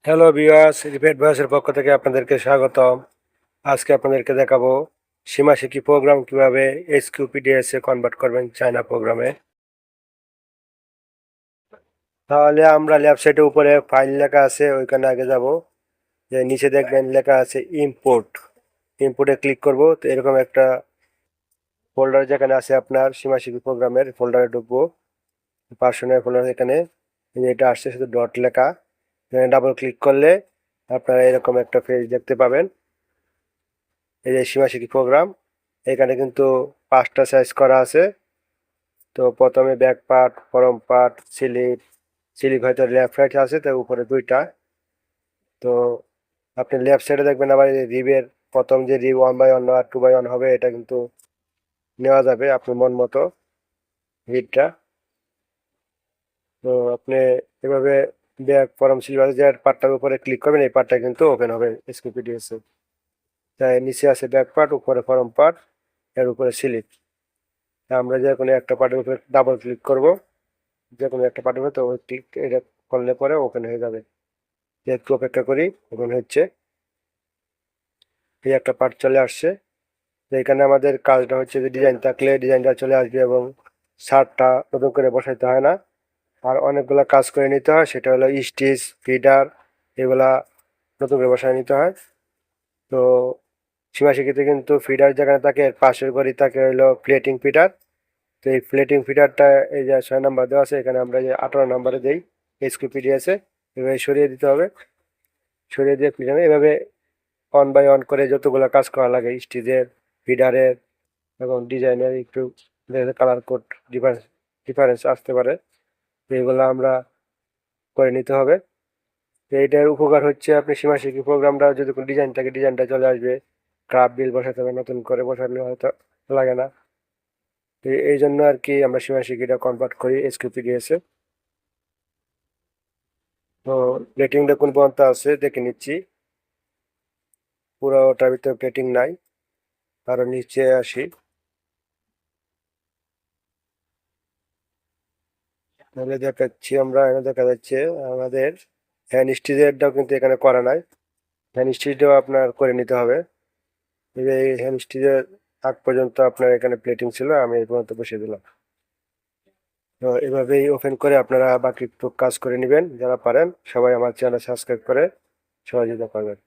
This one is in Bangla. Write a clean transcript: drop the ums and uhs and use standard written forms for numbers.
হ্যালো ভিউয়ার্স, রিপেট ভয়েসের পক্ষ থেকে আপনাদেরকে স্বাগতম। আজকে আপনাদেরকে দেখাবো সীমাশিকি প্রোগ্রাম কিভাবে এসকিউপিডিএস এ কনভার্ট করবেন চায়না প্রোগ্রামে। তাহলে আমরা লেফট সাইডে উপরে ফাইল লেখা আছে ওইখানে আগে যাব। যে নিচে দেখবেন লেখা আছে ইম্পোর্ট। ইম্পোর্টে ক্লিক করব, তো এরকম একটা ফোল্ডার যেখানে আছে আপনার সীমাশিকি প্রোগ্রামের ফোল্ডারে ঢুকবো। পার্সোনাল ফোল্ডার এখানে এটা আসছে শুধু ডট লেখা। এখানে ডাবল ক্লিক করলে আপনারা এরকম একটা পেজ দেখতে পাবেন। এই যে সীমাশিকি প্রোগ্রাম, এখানে কিন্তু 5টা সাইজ করা আছে। তো প্রথমে back part, form part, slip হয়তো লেফট সাইড আছে, তো উপরে 2টা। তো আপনি লেফট সাইডে দেখবেন আবার রিবের প্রথম যে রিব 1/1 আর 2/1 হবে, এটা কিন্তু নেওয়া যাবে আপনার মন মতো রিবটা। তো আপনি এভাবে ব্যাক ফরম সিলিপ আছে যে পার্টটার উপরে ক্লিক করবেন, এই পার্টটা কিন্তু ওপেন হবে এসকিউপিডিএস এ। তাই নিচে আছে ব্যাক পার্ট, উপরে ফরম পার্ট, এর উপরে স্লিপ। আমরা যে কোনো একটা পার্টের উপরে ডাবল ক্লিক করব, যে কোনো একটা পার্টের উপরে, তো ক্লিক এটা করলে পরে ওপেন হয়ে যাবে। যে একটু অপেক্ষা করি, ওপেন হচ্ছে। এই একটা পার্ট চলে আসছে। তো এখানে আমাদের কাজটা হচ্ছে যে ডিজাইন থাকলে ডিজাইনটা চলে আসবে এবং শার্টটা নতুন করে বসাইতে হয় না। আর অনেকগুলো কাজ করে নিতে হয়, সেটা হলো স্টিচ, ফিডার, এগুলা নতুন করে বসায় নিতে হয়। তো সীমাশিকিতে কিন্তু ফিডার যেখানে থাকে এর পাশের ঘরই থাকে হলো প্লেটিং ফিডার। তো এই প্লেটিং ফিডারটা এই যে 6 নাম্বার দেওয়া আছে, এখানে আমরা যে 18 নাম্বারে দিই এসকিউপিডিএস এ, এভাবে সরিয়ে দিতে হবে। সরিয়ে দিয়ে ফিডারে এভাবে 1/1 করে যতগুলো কাজ করা লাগে, স্টিচের, ফিডারের এবং ডিজাইনের একটু কালার কোড ডিফারেন্স ডিফারেন্স আসতে পারে, তো এগুলো আমরা করে নিতে হবে। তো এইটার উপকার হচ্ছে আপনি সীমাশিকি প্রোগ্রামটা যদি কোনো ডিজাইন থাকে ডিজাইনটা চলে আসবে। ক্রাফট বিল বসাতে হবে, নতুন করে বসালে হয়তো লাগে না। তো এই জন্য আর কি আমরা সীমাশিকিটা কনভার্ট করি এসকিউপিডিএস এ। তো প্লেটিংটা কোন পর্যন্ত আছে দেখে নিচ্ছি। পুরো ওটার ভিতরে প্লেটিং নাই। আরো নিচে আসি, তাহলে দেখাচ্ছি আমরা, এখানে দেখা যাচ্ছে আমাদের হ্যান্ড স্টিচেরটাও কিন্তু এখানে করা নাই। হ্যান্ড স্টিচটাও আপনার করে নিতে হবে। এই যে হ্যান্ড স্টিচের আগ পর্যন্ত আপনার এখানে প্লেটিং ছিল, আমি এই পর্যন্ত বসিয়ে দিলাম। তো এভাবেই ওপেন করে আপনারা বাকি কাজ করে নেবেন। যারা পারেন সবাই আমার চ্যানেল সাবস্ক্রাইব করে সহযোগিতা করবেন।